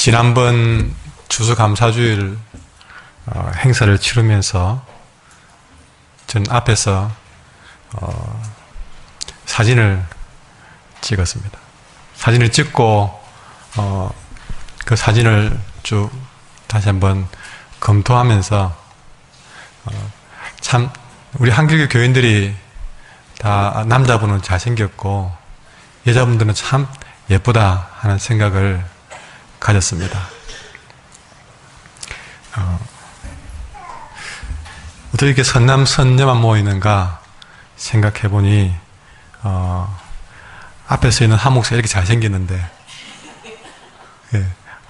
지난번 추수감사주일 행사를 치르면서 전 앞에서 사진을 찍었습니다. 사진을 찍고 그 사진을 쭉 다시 한번 검토하면서 참 우리 한길교 교인들이 다 남자분은 잘생겼고 여자분들은 참 예쁘다 하는 생각을 가졌습니다. 어떻게 이렇게 선남 선녀만 모이는가 생각해보니 앞에 서 있는 한 목사 이렇게 잘생겼는데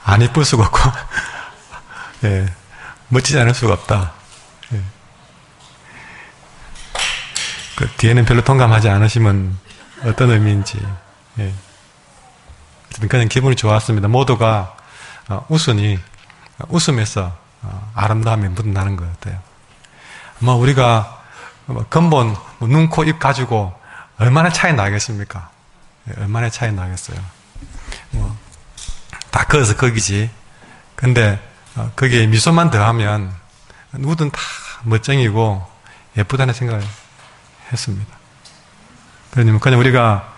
안 이쁠 수가 없고 멋지지 않을 수가 없다. 그 뒤에는 별로 동감하지 않으시면 어떤 의미인지 그냥 기분이 좋았습니다. 모두가 웃음에서 아름다움이 묻어나는 것 같아요. 아마 우리가 근본 눈, 코, 입 가지고 얼마나 차이 나겠습니까? 얼마나 차이 나겠어요. 다 커서 거기지. 근데 거기에 미소만 더하면 누구든 다 멋쟁이고 예쁘다는 생각을 했습니다. 그러면 그냥 우리가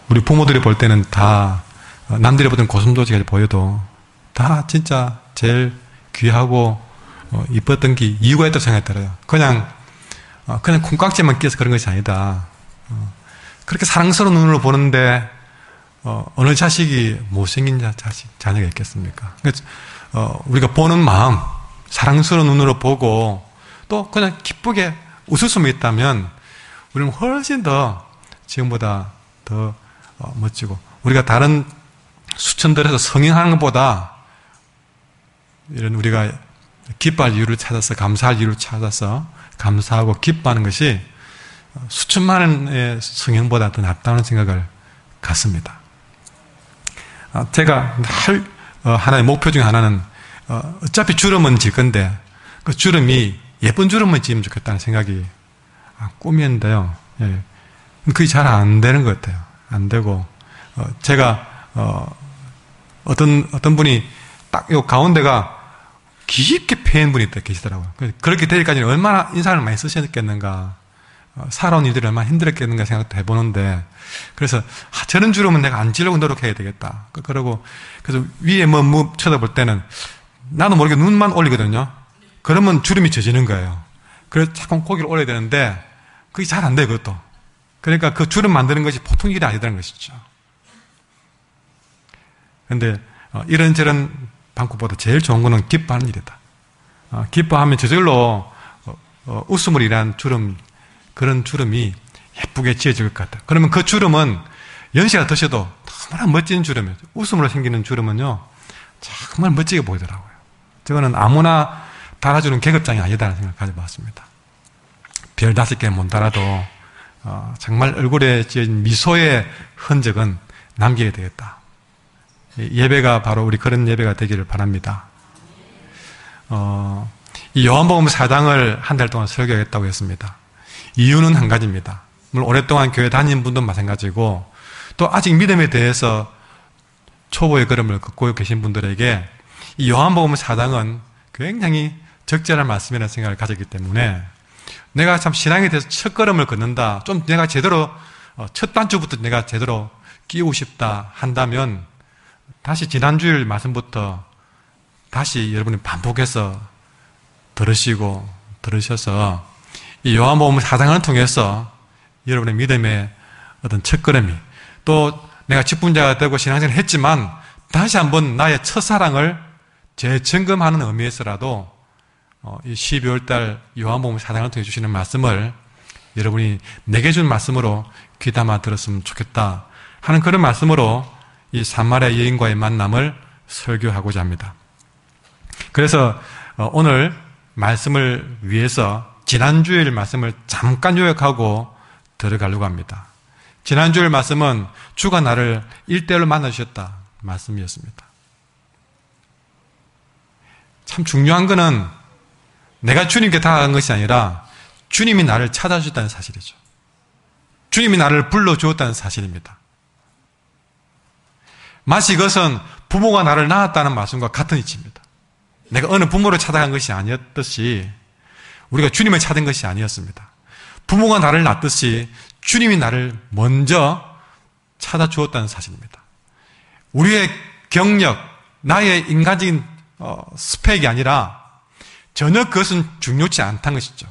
우리 부모들이 볼 때는 다 남들이 보던 고슴도치가 보여도 다 진짜 제일 귀하고 이뻤던 게 이유가 있다고 생각했더래요. 그냥 콩깍지만 끼어서 그런 것이 아니다. 그렇게 사랑스러운 눈으로 보는데 어느 자식이 못생긴 자녀가 있겠습니까? 그러니까 우리가 보는 마음, 사랑스러운 눈으로 보고 또 그냥 기쁘게 웃을 수만 있다면 우리는 훨씬 더 지금보다 더 멋지고 우리가 다른 수천들에서 성행하는 것보다 이런 우리가 기뻐할 이유를 찾아서 감사할 이유를 찾아서 감사하고 기뻐하는 것이 수천만의 성행보다 더 낫다는 생각을 갖습니다. 제가 하나의 목표 중에 하나는 어차피 주름은 질 건데 그 주름이 예쁜 주름을 지으면 좋겠다는 생각이 꿈이었는데요. 그게 잘 안 되는 것 같아요. 안 되고 제가 어떤 분이 딱 요 가운데가 깊게 패인 분이 계시더라고요. 그렇게 되기까지는 얼마나 인상을 많이 쓰셨겠는가, 살아온 일들이 얼마나 힘들었겠는가 생각도 해보는데, 그래서 저런 주름은 내가 안 지려고 노력해야 되겠다. 그러고 그래서 위에 뭐 쳐다볼 때는 나도 모르게 눈만 올리거든요. 그러면 주름이 젖지는 거예요. 그래서 자꾸 고개를 올려야 되는데 그게 잘 안 돼요, 그것도. 그러니까 그 주름 만드는 것이 보통 일이 아니라는 것이죠. 그런데 이런저런 방법보다 제일 좋은 거는 기뻐하는 일이다. 기뻐하면 저절로 웃음을 일한 주름, 그런 주름이 예쁘게 지어질 것 같다. 그러면 그 주름은 연세가 드셔도 너무나 멋진 주름이에요. 웃음으로 생기는 주름은요 정말 멋지게 보이더라고요. 저거는 아무나 달아주는 계급장이 아니다라는 생각을 가져봤습니다. 별 5개 못 달아도 정말 얼굴에 지어진 미소의 흔적은 남기게 되겠다. 예배가 바로 우리 그런 예배가 되기를 바랍니다. 이 요한복음 4장을 한 달 동안 설교했다고 했습니다. 이유는 한 가지입니다. 물론 오랫동안 교회 다닌 분도 마찬가지고 또 아직 믿음에 대해서 초보의 걸음을 걷고 계신 분들에게 이 요한복음 4장은 굉장히 적절한 말씀이라는 생각을 가졌기 때문에 내가 참 신앙에 대해서 첫 걸음을 걷는다, 좀 내가 제대로 첫 단추부터 내가 제대로 끼우고 싶다 한다면 다시 지난주일 말씀부터 다시 여러분이 반복해서 들으셔서 이 요한복음 4장을 통해서 여러분의 믿음의 어떤 첫걸음이, 또 내가 직분자가 되고 신앙생활을 했지만 다시 한번 나의 첫사랑을 재점검하는 의미에서라도 이 12월달 요한복음 4장을 통해 주시는 말씀을 여러분이 내게 준 말씀으로 귀담아 들었으면 좋겠다 하는 그런 말씀으로 이 사마리아 여인과의 만남을 설교하고자 합니다. 그래서 오늘 말씀을 위해서 지난주일 말씀을 잠깐 요약하고 들어가려고 합니다. 지난주일 말씀은 주가 나를 1대1로 만나주셨다 말씀이었습니다. 참 중요한 거는 내가 주님께 다가간 것이 아니라 주님이 나를 찾아주셨다는 사실이죠. 주님이 나를 불러주었다는 사실입니다. 마치 이것은 부모가 나를 낳았다는 말씀과 같은 이치입니다. 내가 어느 부모를 찾아간 것이 아니었듯이 우리가 주님을 찾은 것이 아니었습니다. 부모가 나를 낳듯이 주님이 나를 먼저 찾아주었다는 사실입니다. 우리의 경력, 나의 인간적인 스펙이 아니라 전혀 그것은 중요치 않다는 것이죠.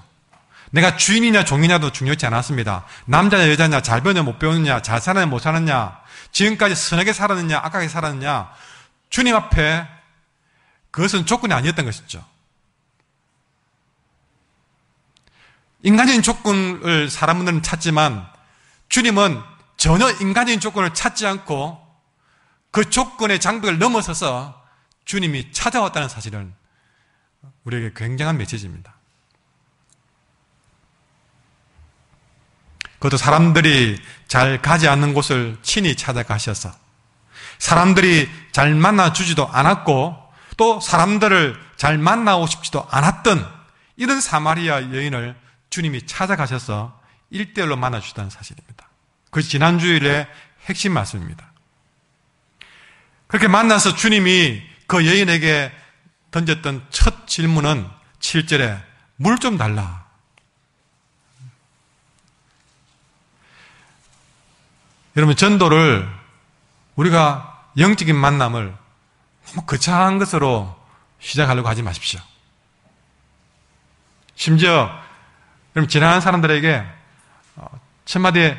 내가 주인이냐 종이냐도 중요치 않았습니다. 남자냐 여자냐, 잘 배우냐 못 배우느냐, 잘 살았냐 못 살았냐, 지금까지 선하게 살았느냐 악하게 살았느냐, 주님 앞에 그것은 조건이 아니었던 것이죠. 인간적인 조건을 사람들은 찾지만 주님은 전혀 인간적인 조건을 찾지 않고 그 조건의 장벽을 넘어서서 주님이 찾아왔다는 사실은 우리에게 굉장한 메시지입니다. 그것도 사람들이 잘 가지 않는 곳을 친히 찾아가셔서 사람들이 잘 만나주지도 않았고 또 사람들을 잘 만나고 싶지도 않았던 이런 사마리아 여인을 주님이 찾아가셔서 1대1로 만나주셨다는 사실입니다. 그것이 지난주일의 핵심 말씀입니다. 그렇게 만나서 주님이 그 여인에게 던졌던 첫 질문은 7절에 물 좀 달라. 여러분, 전도를 우리가 영적인 만남을 너무 거창한 것으로 시작하려고 하지 마십시오. 심지어 여러분, 지나가는 사람들에게 첫마디에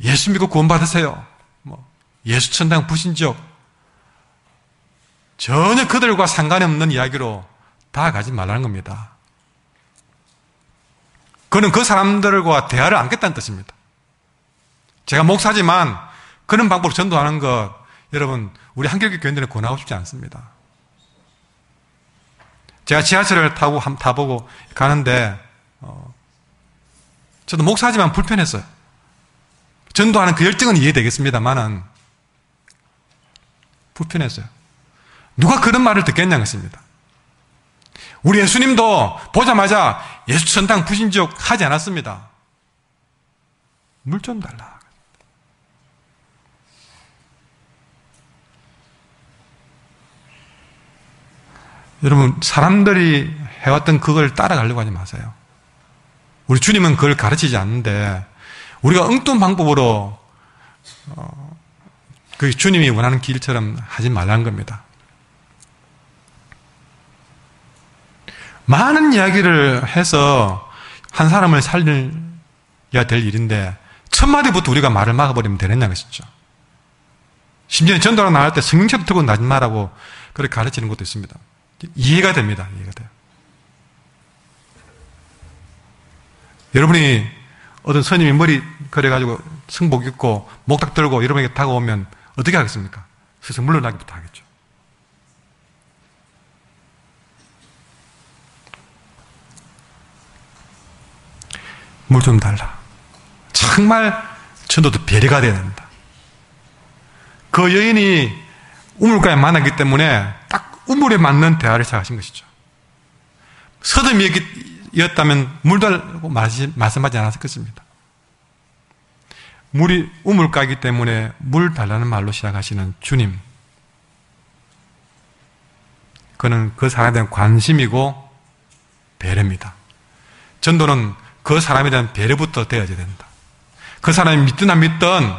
예수 믿고 구원받으세요, 예수 천당 부신지옥, 전혀 그들과 상관이 없는 이야기로 다가가지 말라는 겁니다. 그는 그 사람들과 대화를 안겠다는 뜻입니다. 제가 목사지만 그런 방법으로 전도하는 것, 여러분, 우리 한결교 교인들은 권하고 싶지 않습니다. 제가 지하철을 타보고 가는데 저도 목사지만 불편했어요. 전도하는 그 열정은 이해되겠습니다만은 불편했어요. 누가 그런 말을 듣겠냐는 것입니다. 우리 예수님도 보자마자 예수 천당 부신지옥 하지 않았습니다. 물 좀 달라. 여러분, 사람들이 해왔던 그걸 따라가려고 하지 마세요. 우리 주님은 그걸 가르치지 않는데 우리가 엉뚱한 방법으로 그 주님이 원하는 길처럼 하지 말라는 겁니다. 많은 이야기를 해서 한 사람을 살려야 될 일인데 첫 마디부터 우리가 말을 막아버리면 되느냐는 것이죠. 심지어 전도하러 나갈 때 성경책도 들고 나지 말라고 그렇게 가르치는 것도 있습니다. 이해가 됩니다. 이해가 돼요. 여러분이 어떤 스님이 머리 그래가지고 승복 입고 목탁 들고 여러분에게 다가오면 어떻게 하겠습니까? 스스로 물러나기부터 하겠죠. 물 좀 달라. 정말 전도도 배려가 되어야 됩니다. 그 여인이 우물가에 만났기 때문에 딱 우물에 맞는 대화를 시작하신 것이죠. 서점이었다면 물 달라고 말씀하지 않았을 것입니다. 물이 우물가이기 때문에 물 달라는 말로 시작하시는 주님. 그는 그 사람에 대한 관심이고 배려입니다. 전도는 그 사람에 대한 배려부터 되어야 된다. 그 사람이 믿든 안 믿든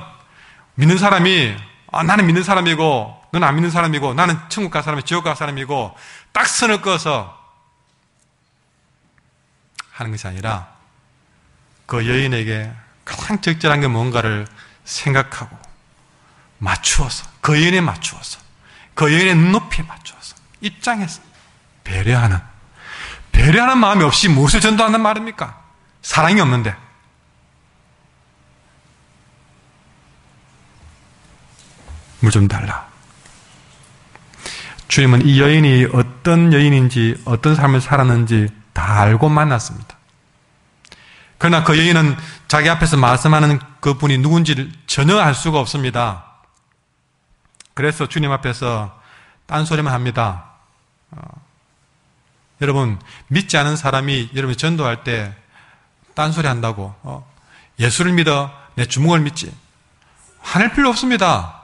믿는 사람이 나는 믿는 사람이고 너는 안 믿는 사람이고 나는 천국 갈 사람이고 지옥 갈 사람이고 딱 선을 그어서 하는 것이 아니라 그 여인에게 가장 적절한 게 뭔가를 생각하고 맞추어서 그 여인에 맞추어서 그 여인의 눈높이에 맞추어서 입장에서 배려하는 마음이 없이 무엇을 전도하는 말입니까? 사랑이 없는데. 물 좀 달라. 주님은 이 여인이 어떤 여인인지 어떤 삶을 살았는지 다 알고 만났습니다. 그러나 그 여인은 자기 앞에서 말씀하는 그분이 누군지를 전혀 알 수가 없습니다. 그래서 주님 앞에서 딴소리만 합니다. 여러분, 믿지 않은 사람이 여러분 전도할 때 딴소리 한다고 예수를 믿어 내 주먹을 믿지, 화낼 필요 없습니다.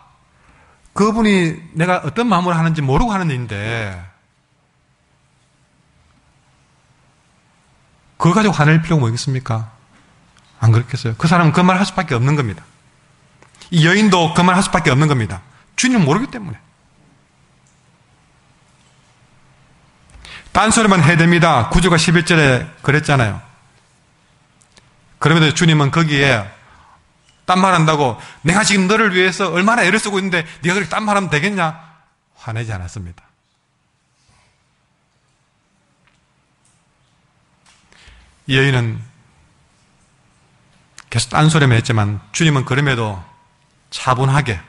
그분이 내가 어떤 마음으로 하는지 모르고 하는 일인데 그거 가지고 화낼 필요가 뭐 있겠습니까? 안 그렇겠어요? 그 사람은 그 말 할 수밖에 없는 겁니다. 이 여인도 그 말 할 수밖에 없는 겁니다. 주님을 모르기 때문에. 딴소리만 해야 됩니다. 9절과 11절에 그랬잖아요. 그럼에도 주님은 거기에 딴 말 한다고 내가 지금 너를 위해서 얼마나 애를 쓰고 있는데 네가 그렇게 딴 말 하면 되겠냐? 화내지 않았습니다. 이 여인은 계속 딴소리만 했지만 주님은 그럼에도 차분하게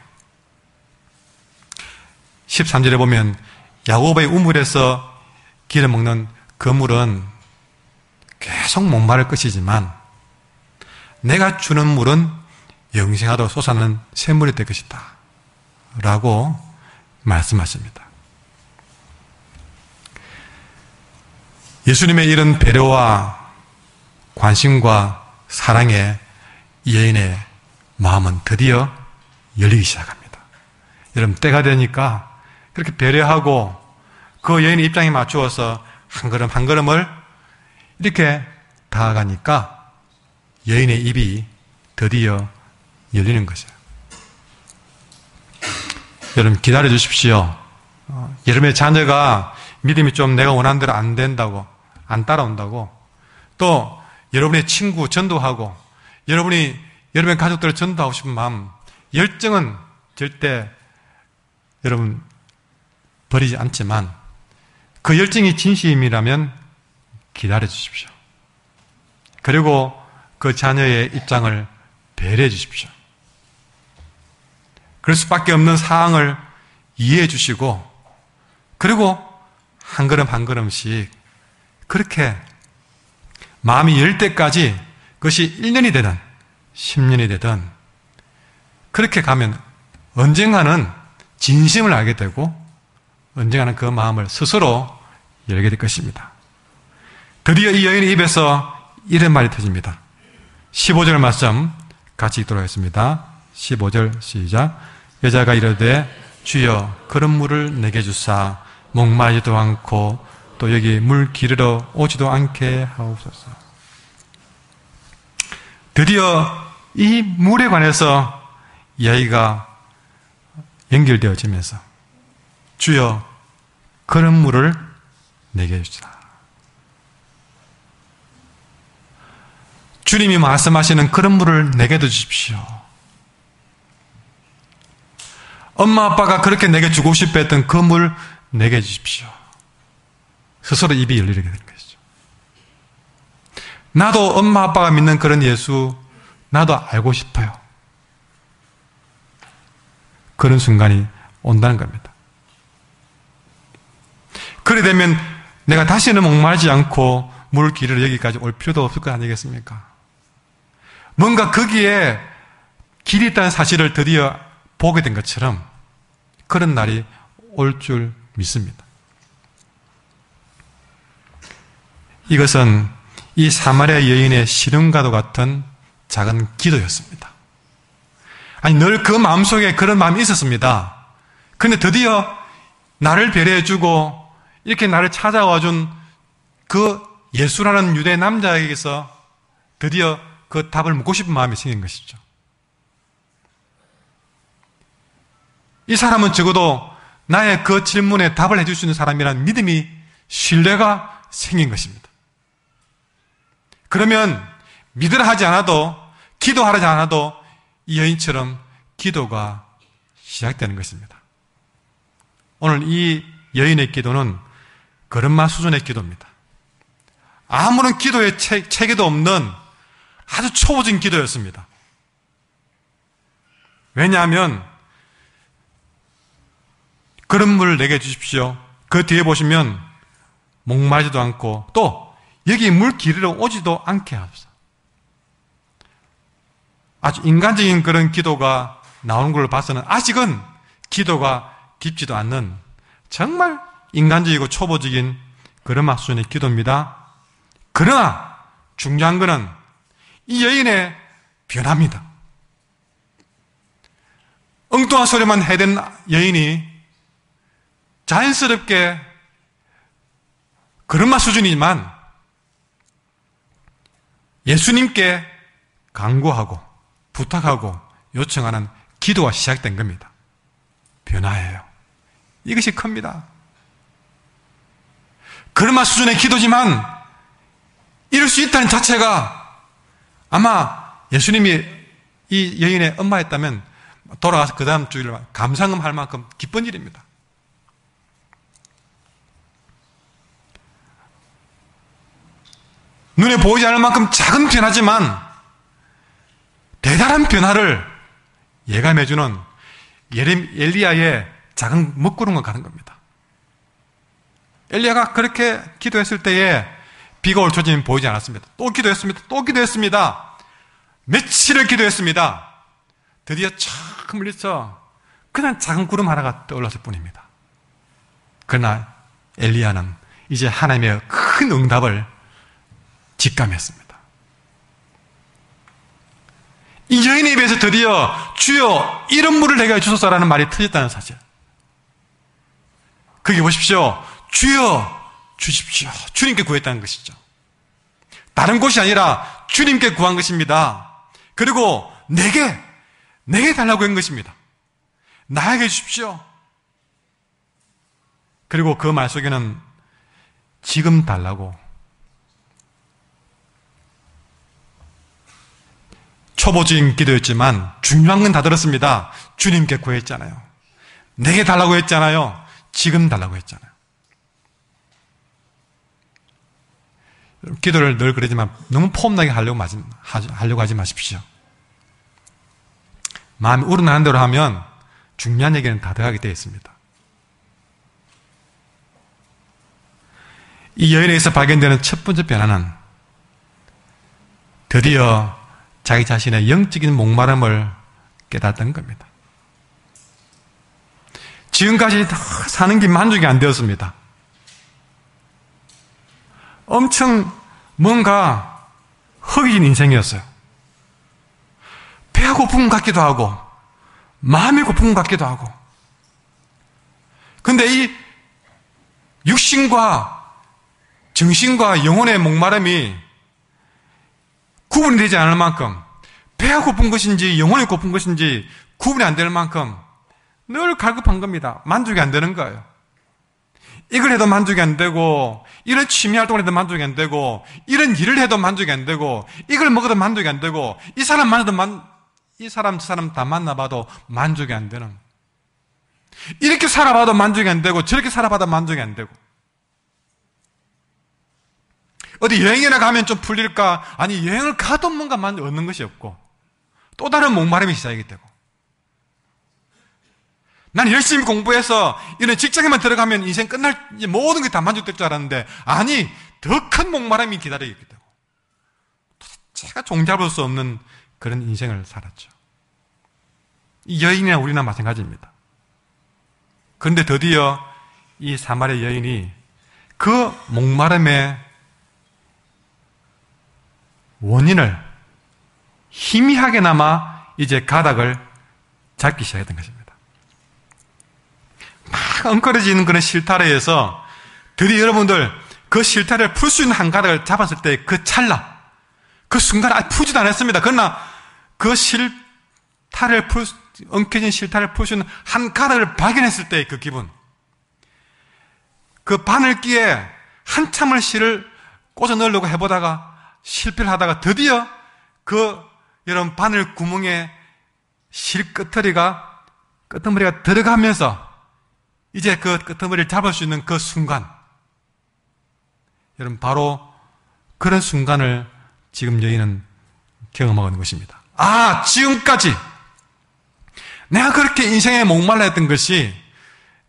13절에 보면 야곱의 우물에서 기름 먹는 그 물은 계속 목마를 것이지만 내가 주는 물은 영생하도록 솟아나는 샘물이 될 것이다 라고 말씀하십니다. 예수님의 이런 배려와 관심과 사랑에 이 여인의 마음은 드디어 열리기 시작합니다. 여러분, 때가 되니까 그렇게 배려하고 그 여인의 입장에 맞추어서 한 걸음 한 걸음을 이렇게 다가가니까 여인의 입이 드디어 열리는 것이에요. 여러분, 기다려 주십시오. 여러분의 자녀가 믿음이 좀 내가 원하는 대로 안 된다고, 안 따라온다고, 또 여러분의 친구 전도하고 여러분이 여러분의 가족들을 전도하고 싶은 마음, 열정은 절대 여러분 버리지 않지만 그 열정이 진심이라면 기다려 주십시오. 그리고 그 자녀의 입장을 배려해 주십시오. 그럴 수밖에 없는 상황을 이해해 주시고 그리고 한 걸음 한 걸음씩 그렇게 마음이 열 때까지 그것이 1년이 되든 10년이 되든 그렇게 가면 언젠가는 진심을 알게 되고 언젠가는 그 마음을 스스로 열게 될 것입니다. 드디어 이 여인의 입에서 이런 말이 터집니다. 15절 말씀 같이 읽도록 하겠습니다. 15절 시작. 여자가 이르되 주여 그런 물을 내게 주사 목마르지도 않고 또 여기 물 기르러 오지도 않게 하옵소서. 드디어 이 물에 관해서 이야기가 연결되어지면서 주여 그런 물을 내게 주시라. 주님이 말씀하시는 그런 물을 내게도 주십시오. 엄마 아빠가 그렇게 내게 주고 싶어 했던 그 물 내게 주십시오. 스스로 입이 열리게 되는 것이죠. 나도 엄마 아빠가 믿는 그런 예수 나도 알고 싶어요. 그런 순간이 온다는 겁니다. 그래 되면 내가 다시는 목마르지 않고 물 기르러 여기까지 올 필요도 없을 거 아니겠습니까? 뭔가 거기에 길이 있다는 사실을 드디어 보게 된 것처럼 그런 날이 올 줄 믿습니다. 이것은 이 사마리아 여인의 시름과도 같은 작은 기도였습니다. 아니, 늘 그 마음속에 그런 마음이 있었습니다. 그런데 드디어 나를 배려해주고 이렇게 나를 찾아와준 그 예수라는 유대 남자에게서 드디어 그 답을 묻고 싶은 마음이 생긴 것이죠. 이 사람은 적어도 나의 그 질문에 답을 해줄 수 있는 사람이라는 믿음이, 신뢰가 생긴 것입니다. 그러면 믿으라 하지 않아도, 기도하지 않아도 이 여인처럼 기도가 시작되는 것입니다. 오늘 이 여인의 기도는 걸음마 수준의 기도입니다. 아무런 기도의 체계도 없는 아주 초보적인 기도였습니다. 왜냐하면 그런 물을 내게 주십시오. 그 뒤에 보시면 목마르지도 않고 또 여기 물 기르러 오지도 않게 하소서. 아주 인간적인 그런 기도가 나오는 걸로 봐서는 아직은 기도가 깊지도 않는 정말 인간적이고 초보적인 그런 수준의 기도입니다. 그러나 중요한 것은 이 여인의 변화입니다. 엉뚱한 소리만 해댄 여인이 자연스럽게 그런 맛 수준이지만 예수님께 간구하고 부탁하고 요청하는 기도가 시작된 겁니다. 변화예요. 이것이 큽니다. 그런 맛 수준의 기도지만 이럴 수 있다는 자체가 아마 예수님이 이 여인의 엄마였다면 돌아가서 그 다음 주일을 감상음 할 만큼 기쁜 일입니다. 눈에 보이지 않을 만큼 작은 변화지만 대단한 변화를 예감해주는 엘리야의 작은 먹구름과 같은 겁니다. 엘리야가 그렇게 기도했을 때에 비가 올 초점이 보이지 않았습니다. 또 기도했습니다. 또 기도했습니다. 며칠을 기도했습니다. 드디어 참 물리쳐 그냥 작은 구름 하나가 떠올랐을 뿐입니다. 그러나 엘리야는 이제 하나님의 큰 응답을 직감했습니다. 이 여인의 입에서 드디어 주여 이런 물을 내게 주소서라는 말이 터졌다는 사실. 거기 보십시오. 주여 주십시오. 주님께 구했다는 것이죠. 다른 곳이 아니라 주님께 구한 것입니다. 그리고 내게 달라고 한 것입니다. 나에게 주십시오. 그리고 그 말 속에는 지금 달라고, 초보적인 기도였지만 중요한 건 다 들었습니다. 주님께 구했잖아요. 내게 달라고 했잖아요. 지금 달라고 했잖아요. 기도를 늘 그러지만 너무 폼나게 하려고 하지 마십시오. 마음이 우러나는 대로 하면 중요한 얘기는 다 들어가게 되어 있습니다. 이 여인에게서 발견되는 첫 번째 변화는 드디어 자기 자신의 영적인 목마름을 깨닫던 겁니다. 지금까지 사는 게 만족이 안 되었습니다. 엄청 뭔가 허기진 인생이었어요. 배가 고픈 것 같기도 하고 마음이 고픈 것 같기도 하고. 근데 이 육신과 정신과 영혼의 목마름이 구분이 되지 않을 만큼, 배가 고픈 것인지 영혼이 고픈 것인지 구분이 안 될 만큼 늘 갈급한 겁니다. 만족이 안 되는 거예요. 이걸 해도 만족이 안 되고, 이런 취미 활동을 해도 만족이 안 되고, 이런 일을 해도 만족이 안 되고, 이걸 먹어도 만족이 안 되고, 이 사람 만나도 이 사람 저 사람 다 만나봐도 만족이 안 되는, 이렇게 살아봐도 만족이 안 되고 저렇게 살아봐도 만족이 안 되고, 어디 여행이나 가면 좀 풀릴까? 아니, 여행을 가도 뭔가 얻는 것이 없고 또 다른 목마름이 시작이 되고, 난 열심히 공부해서 이런 직장에만 들어가면 인생 끝날, 모든 게 다 만족될 줄 알았는데, 아니, 더 큰 목마름이 기다리게 되고 제가 종잡을 수 없는 그런 인생을 살았죠. 이 여인이나 우리나 마찬가지입니다. 그런데 드디어 이 사마리아 여인이 그 목마름의 원인을 희미하게나마 이제 가닥을 잡기 시작했던 것입니다. 막 엉클어지는 그런 실타래에서 드디어 여러분들 그 실타래를 풀 수 있는 한 가닥을 잡았을 때 그 찰나, 그 순간 푸지도 않았습니다. 그러나 그 엉켜진 실타래를 풀 수 있는 한 가닥을 발견했을 때의 그 기분, 그 바늘기에 한참을 실을 꽂아 넣으려고 해보다가 실패를 하다가 드디어 그 이런 바늘 구멍에 실 끄트머리가 들어가면서 이제 그 끄트머리를 잡을 수 있는 그 순간, 여러분 바로 그런 순간을 지금 여인은 경험하고 있는 것입니다. 아, 지금까지 내가 그렇게 인생에 목말라 했던 것이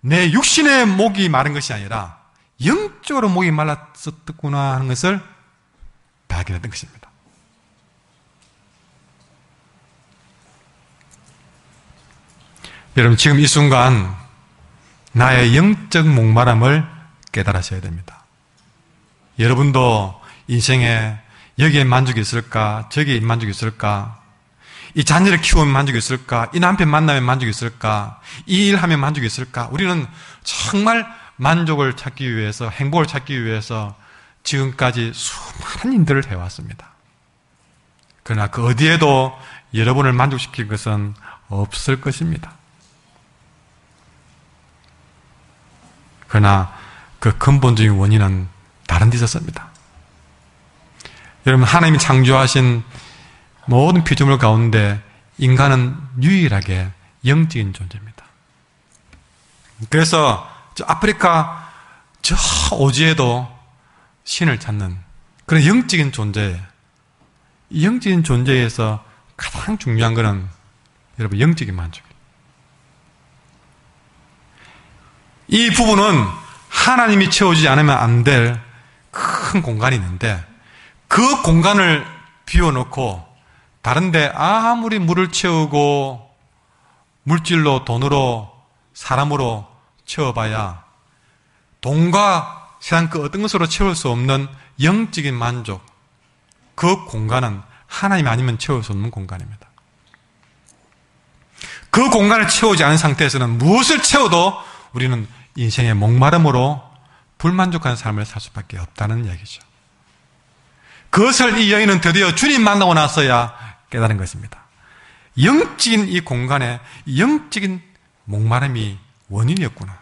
내 육신의 목이 마른 것이 아니라 영적으로 목이 말랐었구나 하는 것을 발견했던 것입니다. 여러분, 지금 이 순간 나의 영적 목마름을 깨달으셔야 됩니다. 여러분도 인생에 여기에 만족이 있을까, 저기에 만족이 있을까, 이 자녀를 키우면 만족이 있을까? 이 남편 만나면 만족이 있을까? 이 일 하면 만족이 있을까? 우리는 정말 만족을 찾기 위해서, 행복을 찾기 위해서 지금까지 수많은 일들을 해왔습니다. 그러나 그 어디에도 여러분을 만족시킬 것은 없을 것입니다. 그러나 그 근본적인 원인은 다른 데 있었습니다. 여러분, 하나님이 창조하신 모든 피조물 가운데 인간은 유일하게 영적인 존재입니다. 그래서 저 아프리카 저 오지에도 신을 찾는 그런 영적인 존재, 이 영적인 존재에서 가장 중요한 것은 여러분 영적인 만족이에요. 이 부분은 하나님이 채워주지 않으면 안 될 큰 공간이 있는데 그 공간을 비워놓고 다른데 아무리 물을 채우고 물질로, 돈으로, 사람으로 채워봐야 돈과 세상 그 어떤 것으로 채울 수 없는 영적인 만족, 그 공간은 하나님 아니면 채울 수 없는 공간입니다. 그 공간을 채우지 않은 상태에서는 무엇을 채워도 우리는 인생의 목마름으로 불만족한 삶을 살 수밖에 없다는 얘기죠. 그것을 이 여인은 드디어 주님 만나고 나서야 깨달은 것입니다. 영적인 이 공간에 영적인 목마름이 원인이었구나.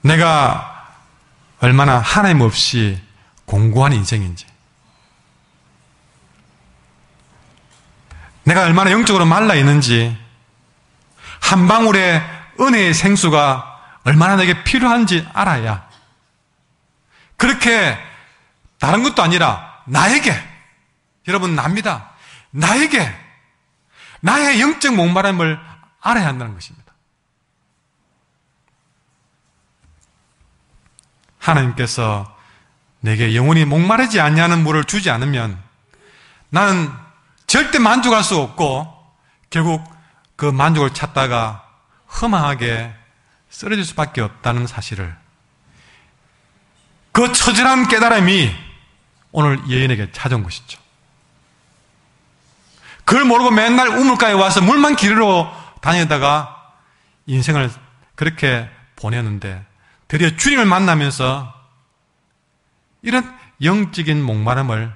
내가 얼마나 하나님 없이 공고한 인생인지, 내가 얼마나 영적으로 말라 있는지, 한 방울의 은혜의 생수가 얼마나 내게 필요한지 알아야, 그렇게 다른 것도 아니라 나에게, 여러분 납니다. 나에게 나의 영적 목마름을 알아야 한다는 것입니다. 하나님께서 내게 영원히 목마르지 않냐는 물을 주지 않으면 나는 절대 만족할 수 없고 결국 그 만족을 찾다가 허망하게 쓰러질 수밖에 없다는 사실을, 그 처절한 깨달음이 오늘 여인에게 찾아온 것이죠. 그걸 모르고 맨날 우물가에 와서 물만 기르러 다니다가 인생을 그렇게 보냈는데 드디어 주님을 만나면서 이런 영적인 목마름을,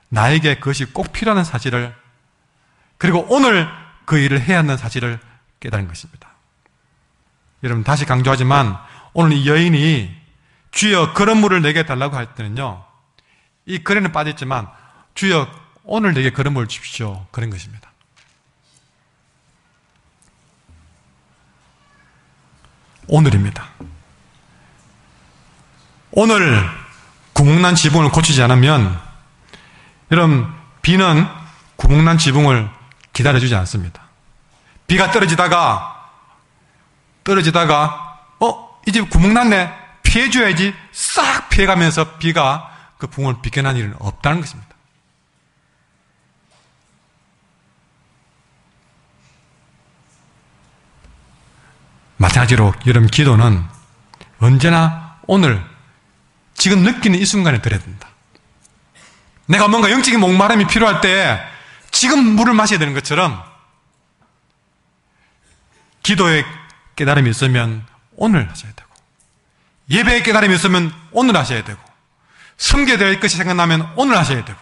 나에게 그것이 꼭 필요한 사실을, 그리고 오늘 그 일을 해야 한다는 사실을 깨달은 것입니다. 여러분 다시 강조하지만 오늘 이 여인이 주여 그런 물을 내게 달라고 할 때는요, 이 거래는 빠졌지만 주여 오늘 내게 그런 물을 주십시오, 그런 것입니다. 오늘입니다. 오늘 구멍난 지붕을 고치지 않으면 여러분 비는 구멍난 지붕을 기다려주지 않습니다. 비가 떨어지다가 이 집 구멍났네, 피해줘야지 싹 피해가면서 비가 그 붕을 비껴난 일은 없다는 것입니다. 마찬가지로 여러분 기도는 언제나 오늘 지금 느끼는 이 순간에 들어야 된다. 내가 뭔가 영적인 목마름이 필요할 때 지금 물을 마셔야 되는 것처럼 기도의 깨달음이 있으면 오늘 하셔야 되고, 예배의 깨달음이 있으면 오늘 하셔야 되고, 섬겨야 될 것이 생각나면 오늘 하셔야 되고,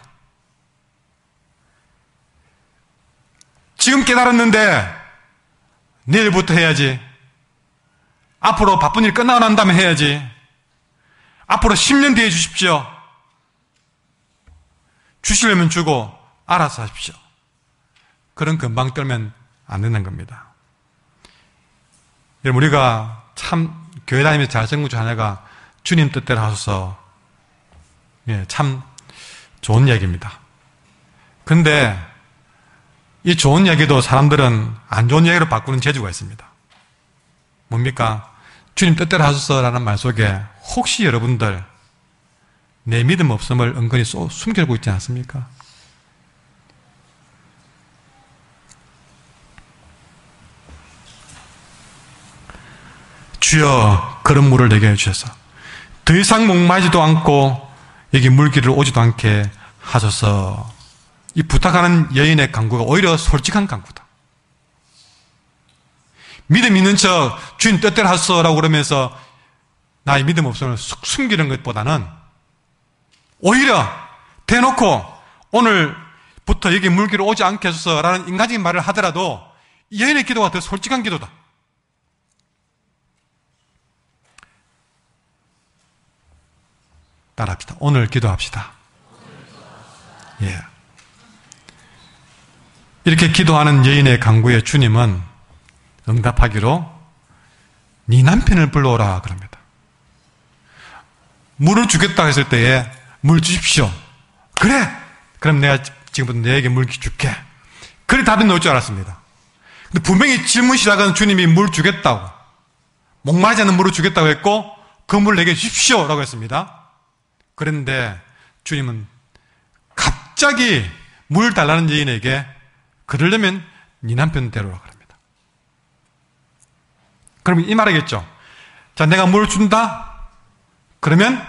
지금 깨달았는데 내일부터 해야지, 앞으로 바쁜 일 끝나고 난 다음에 해야지, 앞으로 10년 뒤에 주십시오, 주시려면 주고 알아서 하십시오, 그런 금방 떨면 안 된다는 겁니다. 여러분 우리가 참 교회 다니면서 잘 생각 중 하나가 주님 뜻대로 하소서, 참 좋은 얘기입니다. 근데 이 좋은 얘기도 사람들은 안 좋은 얘기로 바꾸는 재주가 있습니다. 뭡니까? 주님 뜻대로 하소서라는 말 속에 혹시 여러분들 내 믿음 없음을 은근히 숨겨두고 있지 않습니까? 주여 그런 물을 내게 해주셔서 더 이상 목마르지도 않고 여기 물길을 오지도 않게 하소서. 이 부탁하는 여인의 간구가 오히려 솔직한 간구다. 믿음 있는 척 주인 뜻대로 하소서라고 그러면서 나의 믿음 없음을 숨기는 것보다는 오히려 대놓고 오늘부터 여기 물기로 오지 않게 해소서라는 인간적인 말을 하더라도 이 여인의 기도가 더 솔직한 기도다. 따라합시다. 오늘 기도합시다. 예. 이렇게 기도하는 여인의 간구에 주님은 응답하기로 네 남편을 불러오라 그럽니다. 물을 주겠다 했을 때에 물 주십시오. 그래! 그럼 내가 지금부터 너에게 물 줄게. 그래 답이 나올 줄 알았습니다. 근데 분명히 질문 시작은 주님이 물 주겠다고, 목마르지 않는 물을 주겠다고 했고 그 물 내게 주십시오 라고 했습니다. 그런데 주님은 갑자기 물 달라는 여인에게 그러려면 네 남편 데려오라 그럽니다. 그럼 이 말이겠죠. 자, 내가 물 준다? 그러면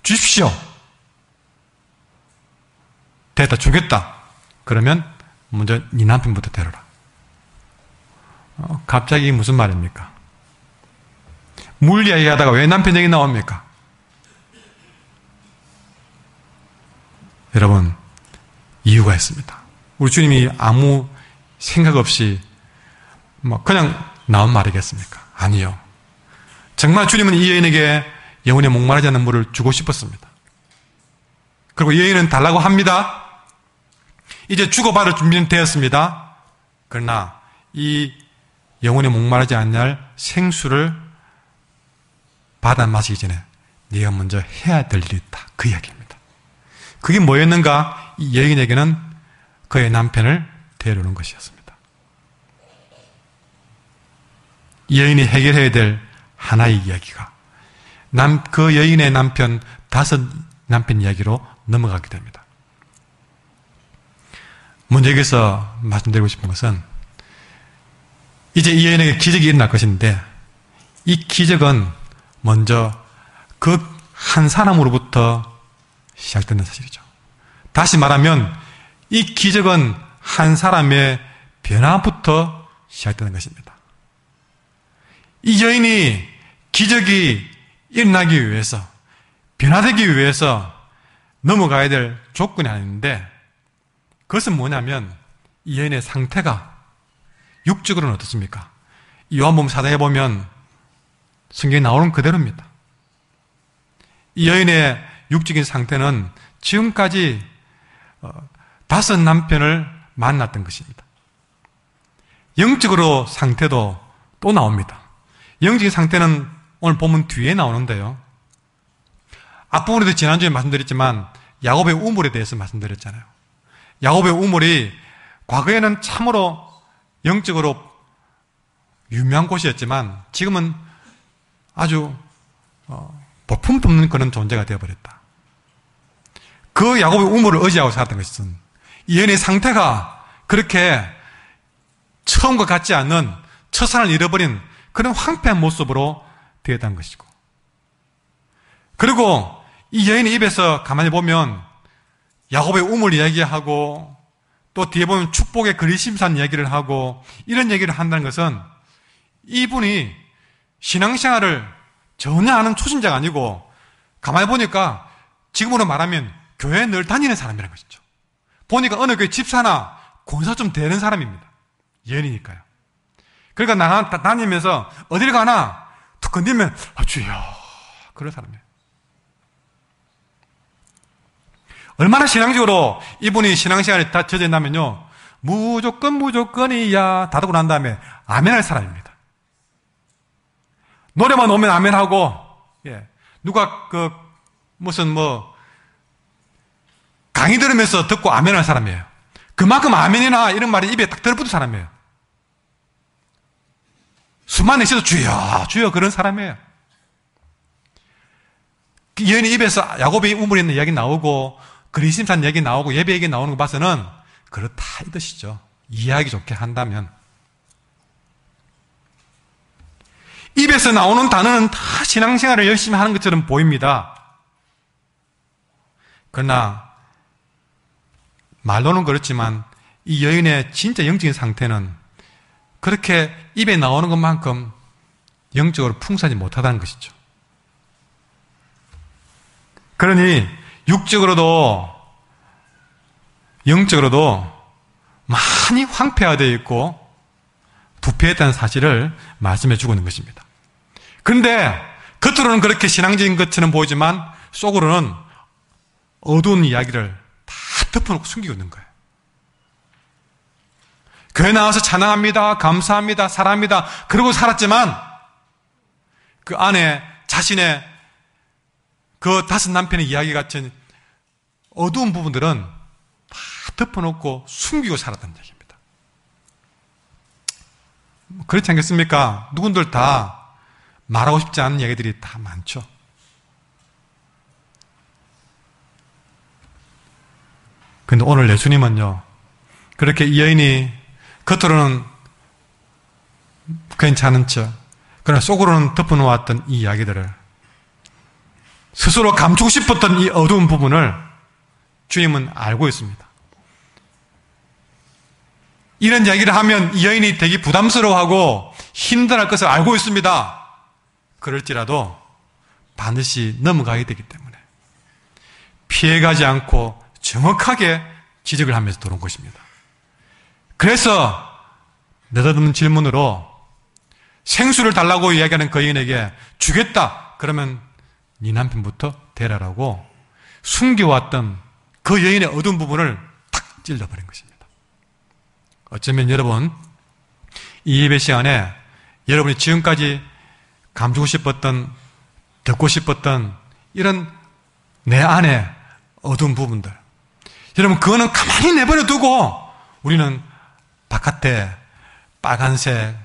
주십시오. 됐다, 주겠다. 그러면 먼저 네 남편부터 데려라. 갑자기 무슨 말입니까? 물 이야기 하다가 왜 남편 얘기 나옵니까? 여러분, 이유가 있습니다. 우리 주님이 아무 생각 없이 그냥 나온 말이겠습니까? 아니요. 정말 주님은 이 여인에게 영혼에 목마르지 않는 물을 주고 싶었습니다. 그리고 이 여인은 달라고 합니다. 이제 주고받을 준비는 되었습니다. 그러나 이 영혼에 목마르지 않을 생수를 받아 마시기 전에 네가 먼저 해야 될 일이 있다. 그 이야기입니다. 그게 뭐였는가? 이 여인에게는 그의 남편을 데려오는 것이었습니다. 이 여인이 해결해야 될 하나의 이야기가 그 여인의 남편 5 남편 이야기로 넘어가게 됩니다. 먼저 여기서 말씀드리고 싶은 것은 이제 이 여인에게 기적이 일어날 것인데 이 기적은 먼저 그 한 사람으로부터 시작되는 사실이죠. 다시 말하면 이 기적은 한 사람의 변화부터 시작되는 것입니다. 이 여인이 기적이 일어나기 위해서, 변화되기 위해서 넘어가야 될 조건이 아닌데 그것은 뭐냐면 이 여인의 상태가 육적으로는 어떻습니까? 요한복음 4장에 보면 성경에 나오는 그대로입니다. 이 여인의 육적인 상태는 지금까지 5 남편을 만났던 것입니다. 영적으로 상태도 또 나옵니다. 영적인 상태는 오늘 본문 뒤에 나오는데요. 앞부분에도 지난주에 말씀드렸지만 야곱의 우물에 대해서 말씀드렸잖아요. 야곱의 우물이 과거에는 참으로 영적으로 유명한 곳이었지만 지금은 아주 볼품없는 그런 존재가 되어버렸다. 그 야곱의 우물을 의지하고 살았던 것은 이 여인의 상태가 그렇게 처음과 같지 않은 처산을 잃어버린 그런 황폐한 모습으로 되었다는 것이고, 그리고 이 여인의 입에서 가만히 보면 야곱의 우물 이야기하고 또 뒤에 보면 축복의 그리심산 이야기를 하고 이런 얘기를 한다는 것은 이분이 신앙생활을 전혀 아는 초신자가 아니고 가만히 보니까 지금으로 말하면 교회에 늘 다니는 사람이라는 것이죠. 보니까 어느 교회 집사나 권사 좀 되는 사람입니다. 여인이니까요. 그러니까 다니면서 어딜 가나 툭 건드리면 주여 그런 사람이에요. 얼마나 신앙적으로 이분이 신앙생활에 다 젖어 있냐면요, 무조건이야 다 듣고 난 다음에 아멘할 사람입니다. 노래만 오면 아멘하고, 누가 무슨 강의 들으면서 듣고 아멘할 사람이에요. 그만큼 아멘이나 이런 말이 입에 딱 들어붙은 사람이에요. 수많은 있어도 주여 주여 그런 사람이에요. 그 여인의 입에서 야곱의 우물에 있는 이야기 나오고 그리심산 얘기 나오고 예배 얘기 나오는 거 봐서는 그렇다 이 뜻이죠. 이해하기 좋게 한다면. 입에서 나오는 단어는 다 신앙생활을 열심히 하는 것처럼 보입니다. 그러나 말로는 그렇지만 이 여인의 진짜 영적인 상태는 그렇게 입에 나오는 것만큼 영적으로 풍성하지 못하다는 것이죠. 그러니 육적으로도 영적으로도 많이 황폐화되어 있고 부패했다는 사실을 말씀해 주고 있는 것입니다. 그런데 겉으로는 그렇게 신앙적인 것처럼 보이지만 속으로는 어두운 이야기를 다 덮어놓고 숨기고 있는 거예요. 교회 나와서 찬양합니다, 감사합니다, 사랑합니다 그러고 살았지만 그 안에 자신의 그 다섯 남편의 이야기 같은 어두운 부분들은 다 덮어놓고 숨기고 살았다는 얘기입니다. 그렇지 않겠습니까? 누군들 다 말하고 싶지 않은 얘기들이 다 많죠. 근데 오늘 예수님은요, 그렇게 이 여인이 겉으로는 괜찮은 척, 그러나 속으로는 덮어놓았던 이 이야기들을 스스로 감추고 싶었던 이 어두운 부분을 주님은 알고 있습니다. 이런 이야기를 하면 이 여인이 되게 부담스러워하고 힘들어할 것을 알고 있습니다. 그럴지라도 반드시 넘어가야 되기 때문에 피해가지 않고 정확하게 지적을 하면서 들어온 것입니다. 그래서 느닷없는 질문으로 생수를 달라고 이야기하는 그 여인에게 주겠다. 그러면 네 남편부터 대라라고 숨겨왔던 그 여인의 어두운 부분을 탁 찔러버린 것입니다. 어쩌면 여러분 이 예배 시간에 여러분이 지금까지 감추고 싶었던, 듣고 싶었던 이런 내 안에 어두운 부분들, 여러분 그거는 가만히 내버려 두고 우리는 바깥에 빨간색,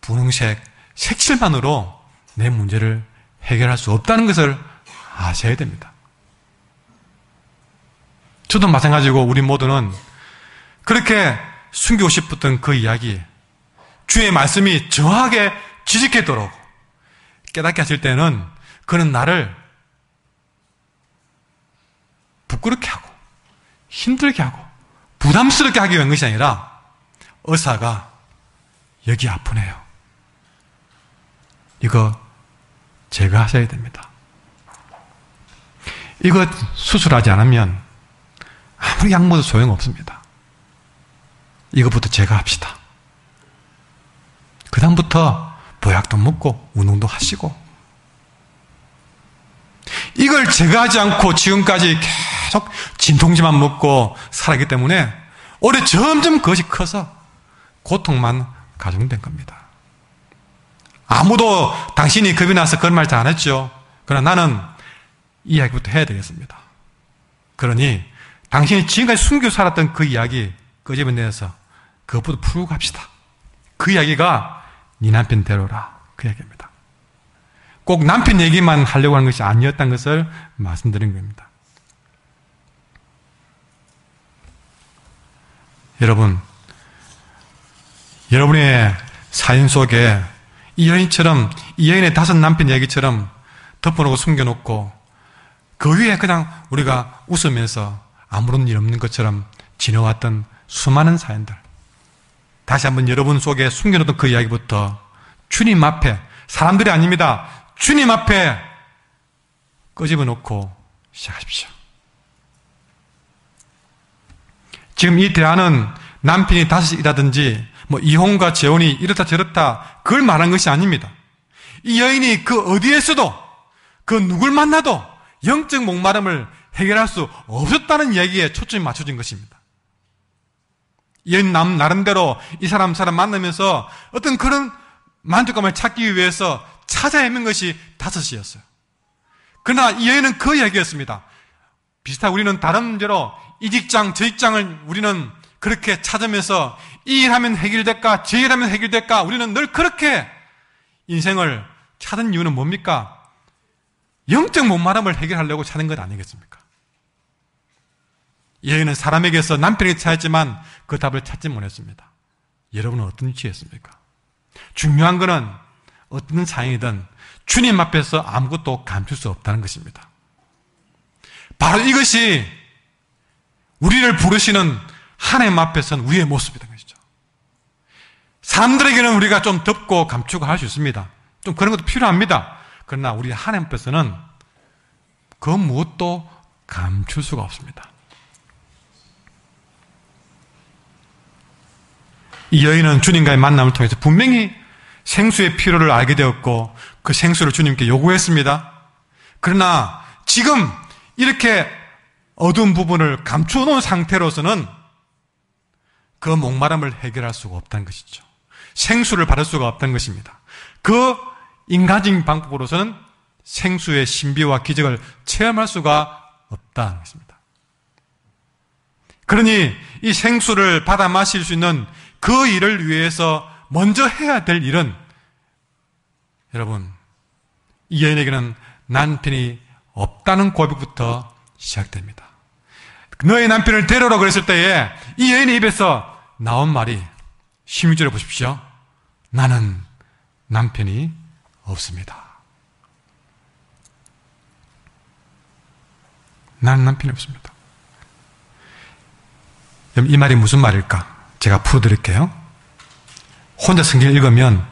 분홍색 색칠만으로 내 문제를 해결할 수 없다는 것을 아셔야 됩니다. 저도 마찬가지고 우리 모두는 그렇게 숨기고 싶었던 그 이야기, 주의 말씀이 정확하게 지식하도록 깨닫게 하실 때는 그는 나를 부끄럽게 하고 힘들게 하고 부담스럽게 하기 위한 것이 아니라 의사가 여기 아프네요. 이거 제거하셔야 됩니다. 이거 수술하지 않으면 아무리 약 먹어도 소용없습니다. 이것부터 제거합시다. 그 다음부터 보약도 먹고 운동도 하시고, 이걸 제거하지 않고 지금까지 계속 진통제만 먹고 살았기 때문에 올해 점점 그것이 커서 고통만 가중된 겁니다. 아무도 당신이 겁이 나서 그런 말 잘 안 했죠. 그러나 나는 이 이야기부터 해야 되겠습니다. 그러니 당신이 지금까지 숨기고 살았던 그 이야기 끄집어내서 그것부터 풀고 갑시다. 그 이야기가 네 남편 대로라, 그 얘기입니다. 꼭 남편 얘기만 하려고 하는 것이 아니었다는 것을 말씀드린 겁니다. 여러분, 여러분의 사연 속에 이 여인처럼, 이 여인의 다섯 남편 얘기처럼 덮어놓고 숨겨놓고 그 위에 그냥 우리가 웃으면서 아무런 일 없는 것처럼 지나왔던 수많은 사연들, 다시 한번 여러분 속에 숨겨놓던 그 이야기부터 주님 앞에, 사람들이 아닙니다, 주님 앞에 끄집어 놓고 시작하십시오. 지금 이 대화는 남편이 다섯이라든지 이혼과 재혼이 이렇다 저렇다 그걸 말한 것이 아닙니다. 이 여인이 그 어디에서도 그 누굴 만나도 영적 목마름을 해결할 수 없었다는 얘기에 초점이 맞춰진 것입니다. 이 여인 나름대로 이 사람 만나면서 어떤 그런 만족감을 찾기 위해서 찾아 헤맨 것이 다섯이었어요. 그러나 이 여인은 그 이야기였습니다. 비슷하게 우리는 다른 문제로 이 직장 저 직장을 우리는 그렇게 찾으면서 이 일하면 해결될까 저 일하면 해결될까 우리는 늘 그렇게 인생을 찾은 이유는 뭡니까? 영적 목마름을 해결하려고 찾은 것 아니겠습니까? 이 여인은 사람에게서 남편에게 찾았지만 그 답을 찾지 못했습니다. 여러분은 어떤 위치였습니까? 중요한 것은 어떤 상황이든 주님 앞에서 아무것도 감출 수 없다는 것입니다. 바로 이것이 우리를 부르시는 하나님 앞에서는 우리의 모습이던 것이죠. 사람들에게는 우리가 좀 덮고 감추고 할 수 있습니다. 좀 그런 것도 필요합니다. 그러나 우리 하나님 앞에서는 그 무엇도 감출 수가 없습니다. 이 여인은 주님과의 만남을 통해서 분명히 생수의 필요를 알게 되었고 그 생수를 주님께 요구했습니다. 그러나 지금 이렇게 어두운 부분을 감춰놓은 상태로서는 그 목마름을 해결할 수가 없다는 것이죠. 생수를 받을 수가 없다는 것입니다. 그 인간적인 방법으로서는 생수의 신비와 기적을 체험할 수가 없다는 것입니다. 그러니 이 생수를 받아 마실 수 있는 그 일을 위해서 먼저 해야 될 일은 여러분, 이 여인에게는 남편이 없다는 고백부터 시작됩니다. 너의 남편을 데려오라고 그랬을 때에 이 여인의 입에서 나온 말이 16절에 보십시오. 나는 남편이 없습니다. 나는 남편이 없습니다. 이 말이 무슨 말일까? 제가 풀어드릴게요. 혼자 성경을 읽으면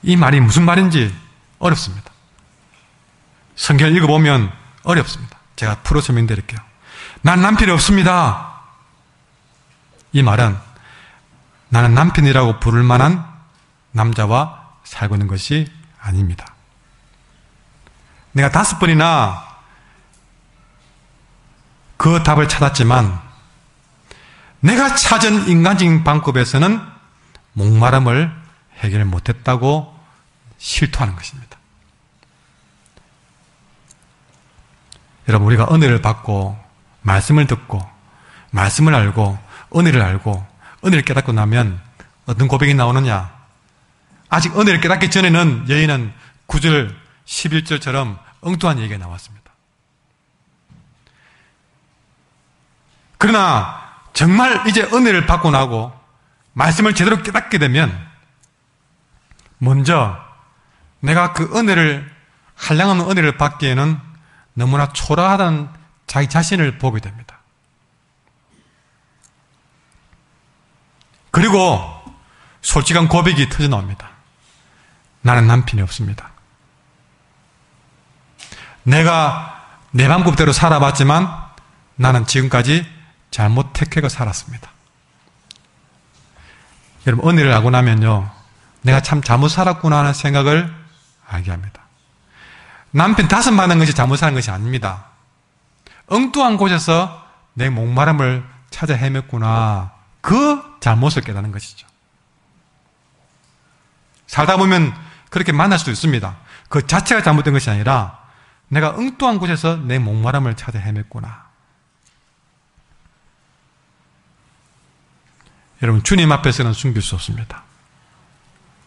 이 말이 무슨 말인지 어렵습니다. 성경을 읽어보면 어렵습니다. 제가 풀어 설명드릴게요. 난 남편이 없습니다. 이 말은 나는 남편이라고 부를 만한 남자와 살고 있는 것이 아닙니다. 내가 5번이나 그 답을 찾았지만 내가 찾은 인간적인 방법에서는 목마름을 해결 못했다고 실토하는 것입니다. 여러분, 우리가 은혜를 받고 말씀을 듣고 말씀을 알고 은혜를 알고 은혜를 깨닫고 나면 어떤 고백이 나오느냐? 아직 은혜를 깨닫기 전에는 여인은 9절 11절처럼 엉뚱한 얘기가 나왔습니다. 그러나 정말 이제 은혜를 받고 나고 말씀을 제대로 깨닫게 되면 먼저 내가 그 은혜를 한량없는 은혜를 받기에는 너무나 초라하다는 자기 자신을 보게 됩니다. 그리고 솔직한 고백이 터져나옵니다. 나는 남편이 없습니다. 내가 내 방법대로 살아봤지만 나는 지금까지 잘못 택해가 살았습니다. 여러분, 은혜를 하고 나면요, 내가 참 잘못 살았구나 하는 생각을 알게 합니다. 남편 다섯 받는 것이 잘못 사는 것이 아닙니다. 엉뚱한 곳에서 내 목마름을 찾아 헤맸구나, 그 잘못을 깨닫는 것이죠. 살다 보면 그렇게 만날 수도 있습니다. 그 자체가 잘못된 것이 아니라 내가 엉뚱한 곳에서 내 목마름을 찾아 헤맸구나. 여러분, 주님 앞에서는 숨길 수 없습니다.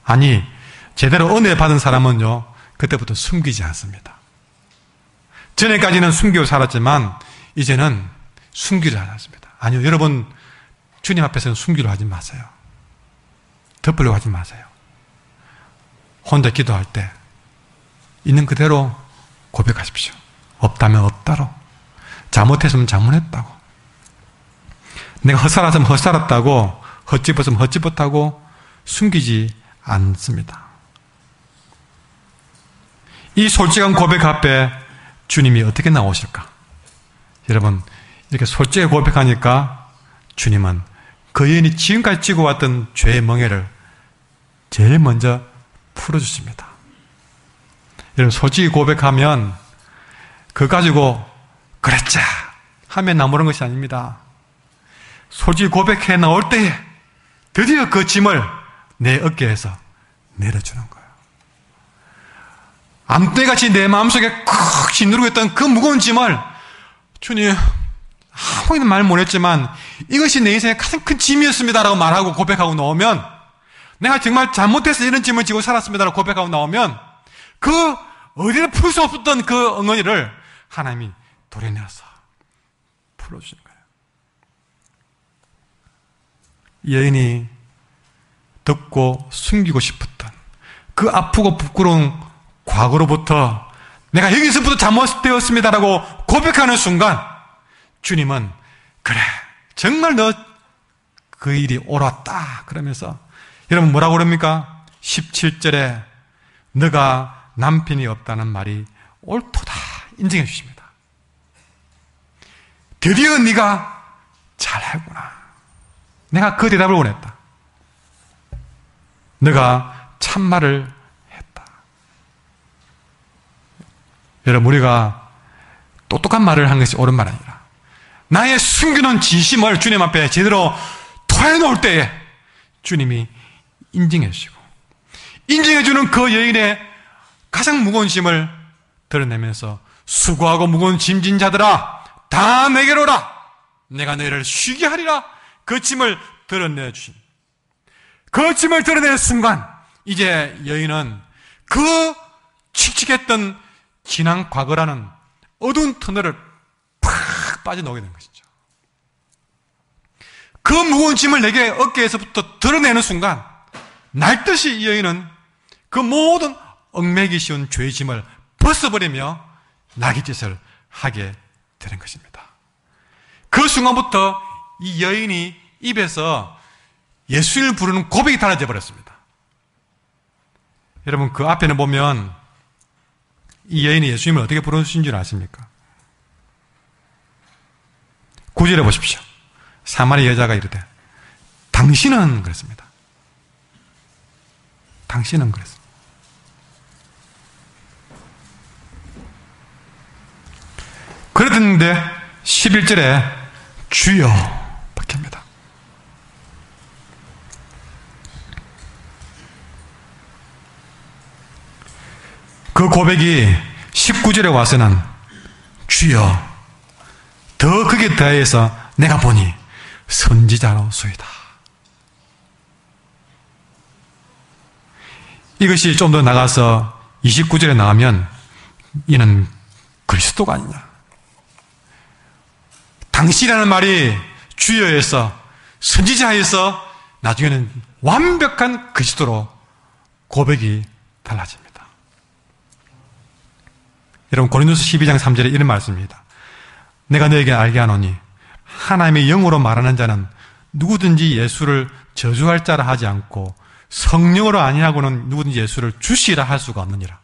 아니, 제대로 은혜 받은 사람은요, 그때부터 숨기지 않습니다. 전에까지는 숨기고 살았지만 이제는 숨기려 하지 않습니다. 아니요, 여러분, 주님 앞에서는 숨기려 하지 마세요. 덮으려고 하지 마세요. 혼자 기도할 때 있는 그대로 고백하십시오. 없다면 없다로, 잘못했으면 잘못했다고, 내가 헛살았으면 헛살았다고, 헛짚었으면 헛짚었다고 숨기지 않습니다. 이 솔직한 고백 앞에 주님이 어떻게 나오실까? 여러분, 이렇게 솔직하게 고백하니까 주님은 그 여인이 지금까지 지고 왔던 죄의 멍에를 제일 먼저 풀어주십니다. 여러분, 솔직히 고백하면 그거 가지고 그랬자 하면 나무는 것이 아닙니다. 솔직히 고백해 나올 때에 드디어 그 짐을 내 어깨에서 내려주는 거예요. 암떼같이 내 마음속에 콕 짓누르고 있던 그 무거운 짐을 주님, 아무리도 말 못했지만 이것이 내 인생의 가장 큰 짐이었습니다라고 말하고 고백하고 나오면, 내가 정말 잘못해서 이런 짐을 지고 살았습니다라고 고백하고 나오면 그 어디나 풀 수 없었던 그 엉덩이를 하나님이 도려내어서 풀어주시는 거예요. 여인이 듣고 숨기고 싶었던 그 아프고 부끄러운 과거로부터 내가 여기서부터 잘못되었습니다라고 고백하는 순간 주님은 그래, 정말 너 그 일이 옳았다. 그러면서 여러분 뭐라고 그럽니까? 17절에 너가 남편이 없다는 말이 옳도다. 인정해 주십니다. 드디어 네가 잘하구나. 내가 그 대답을 원했다. 너가 참말을 했다. 여러분 우리가 똑똑한 말을 한 것이 옳은 말 아니라 나의 숨겨놓은 진심을 주님 앞에 제대로 토해놓을 때에 주님이 인정해 주시고 인정해 주는 그 여인의 가장 무거운 짐을 드러내면서 수고하고 무거운 짐진 자들아 다 내게로 오라. 내가 너희를 쉬게 하리라. 그 짐을 드러내 주신 그 짐을 드러내는 순간 이제 여인은 그 칙칙했던 지난 과거라는 어두운 터널을 팍 빠져나오게 된 것이죠. 그 무거운 짐을 내게 어깨에서부터 드러내는 순간 날듯이 이 여인은 그 모든 얽매기 쉬운 죄의 짐을 벗어버리며 나귀짓을 하게 되는 것입니다. 그 순간부터 이 여인이 입에서 예수님을 부르는 고백이 달라져 버렸습니다. 여러분 그 앞에는 보면 이 여인이 예수님을 어떻게 부르신 줄 아십니까? 9절에 보십시오. 사마리 여자가 이르되 당신은 그랬습니다. 당신은 그랬습니다. 그랬는데 11절에 주여 박힙니다. 그 고백이 19절에 와서는 주여 더 크게 더해서 내가 보니 선지자로소이다. 이것이 좀 더 나가서 29절에 나오면 이는 그리스도가 아니냐. 당신이라는 말이 주여에서 선지자에서 나중에는 완벽한 그리스도로 고백이 달라집니다. 여러분 고린도서 12장 3절에 이런 말씀입니다. 내가 너에게 알게 하노니 하나님의 영으로 말하는 자는 누구든지 예수를 저주할 자라 하지 않고 성령으로 아니하고는 누구든지 예수를 주시라 할 수가 없느니라.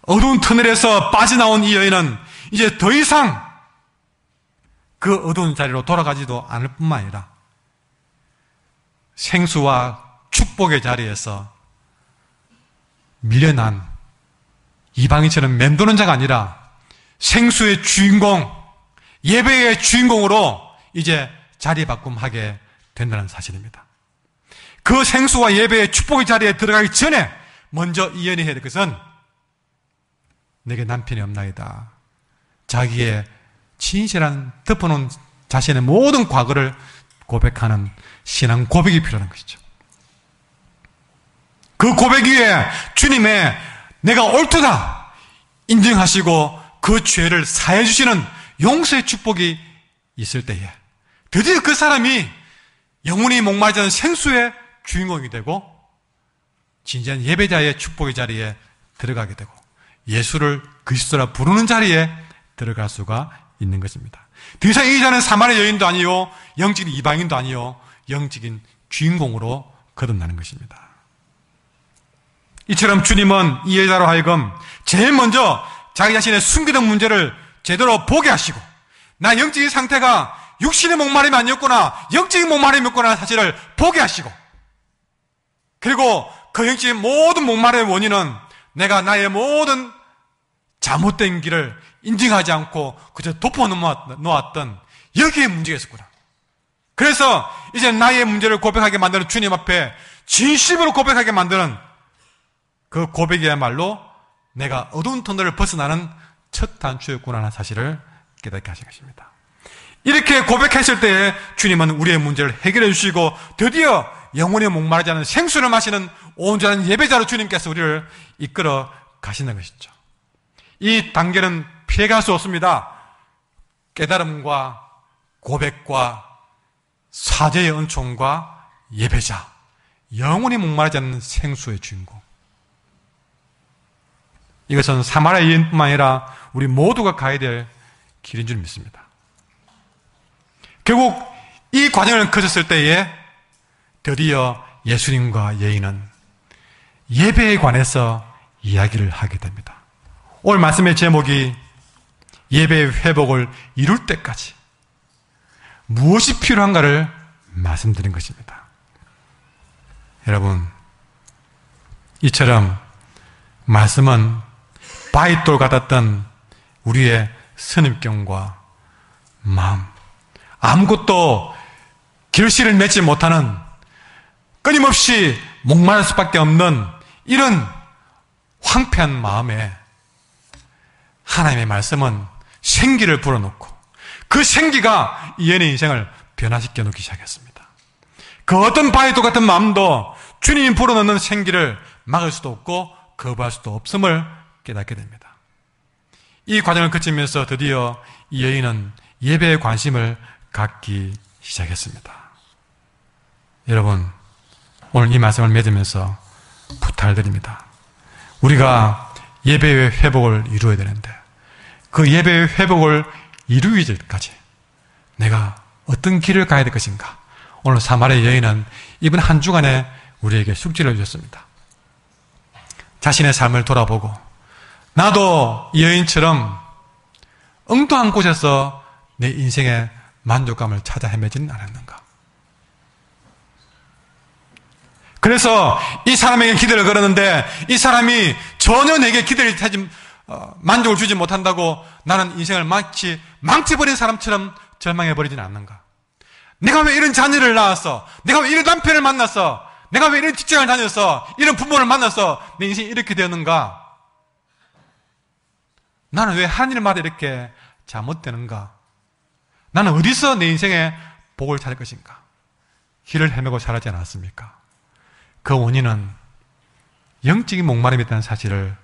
어두운 터널에서 빠져나온 이 여인은 이제 더 이상 그 어두운 자리로 돌아가지도 않을 뿐만 아니라 생수와 축복의 자리에서 밀려난 이방인처럼 맴도는 자가 아니라 생수의 주인공, 예배의 주인공으로 이제 자리 바꿈하게 된다는 사실입니다. 그 생수와 예배의 축복의 자리에 들어가기 전에 먼저 이 여인이 해야 될 것은 내게 남편이 없나이다. 자기의 진실한 덮어놓은 자신의 모든 과거를 고백하는 신앙 고백이 필요한 것이죠. 그 고백 위에 주님의 내가 옳도다 인정하시고 그 죄를 사해 주시는 용서의 축복이 있을 때에 드디어 그 사람이 영원히 목마르지 않은 생수의 주인공이 되고 진지한 예배자의 축복의 자리에 들어가게 되고 예수를 그리스도라 부르는 자리에 들어갈 수가 있는 것입니다. 더 이상 이 자는 사마리아 여인도 아니요 영적인 이방인도 아니요 영적인 주인공으로 거듭나는 것입니다. 이처럼 주님은 이 여자로 하여금 제일 먼저 자기 자신의 숨기던 문제를 제대로 보게 하시고 나 영적인 상태가 육신의 목마름이 아니었구나 영적인 목마름이었구나 사실을 보게 하시고 그리고 그 영적인 모든 목마름의 원인은 내가 나의 모든 잘못된 길을 인정하지 않고 그저 덮어놓았던 여기에 문제가 있었구나. 그래서 이제 나의 문제를 고백하게 만드는 주님 앞에 진심으로 고백하게 만드는 그 고백이야말로 내가 어두운 터널을 벗어나는 첫 단추였구나 하는 사실을 깨닫게 하신 것입니다. 이렇게 고백했을 때 주님은 우리의 문제를 해결해 주시고 드디어 영혼의 목마르지 않은 생수를 마시는 온전한 예배자로 주님께서 우리를 이끌어 가시는 것이죠. 이 단계는 피해갈 수 없습니다. 깨달음과 고백과 사죄의 은총과 예배자, 영혼이 목마르지 않는 생수의 주인공. 이것은 사마리아 여인뿐만 아니라 우리 모두가 가야 될 길인 줄 믿습니다. 결국 이 과정을 거쳤을 때에 드디어 예수님과 여인은 예배에 관해서 이야기를 하게 됩니다. 오늘 말씀의 제목이 예배의 회복을 이룰 때까지 무엇이 필요한가를 말씀드린 것입니다. 여러분, 이처럼 말씀은 바위돌 같았던 우리의 선입견과 마음, 아무것도 결실을 맺지 못하는 끊임없이 목마를 수밖에 없는 이런 황폐한 마음에 하나님의 말씀은 생기를 불어넣고 그 생기가 이 여인의 인생을 변화시켜 놓기 시작했습니다. 그 어떤 바위돌 같은 마음도 주님이 불어넣는 생기를 막을 수도 없고 거부할 수도 없음을 깨닫게 됩니다. 이 과정을 거치면서 드디어 이 여인은 예배에 관심을 갖기 시작했습니다. 여러분, 오늘 이 말씀을 맺으면서 부탁을 드립니다. 우리가 예배의 회복을 이루어야 되는데 그 예배의 회복을 이루기 전까지 내가 어떤 길을 가야 될 것인가? 오늘 사마리아 여인은 이번 한 주간에 우리에게 숙제를 주셨습니다. 자신의 삶을 돌아보고 나도 이 여인처럼 엉뚱한 곳에서 내 인생의 만족감을 찾아 헤매지는 않았는가? 그래서 이 사람에게 기대를 걸었는데 이 사람이 전혀 내게 기대를 만족을 주지 못한다고 나는 인생을 마치 망쳐버린 사람처럼 절망해버리지는 않는가? 내가 왜 이런 자녀를 낳았어? 내가 왜 이런 남편을 만났어? 내가 왜 이런 직장을 다녔어? 이런 부모를 만나서 내 인생이 이렇게 되었는가? 나는 왜 하늘마다 이렇게 잘못되는가? 나는 어디서 내 인생에 복을 찾을 것인가? 길을 헤매고 살았지 않았습니까? 그 원인은 영적인 목마름이 있다는 사실을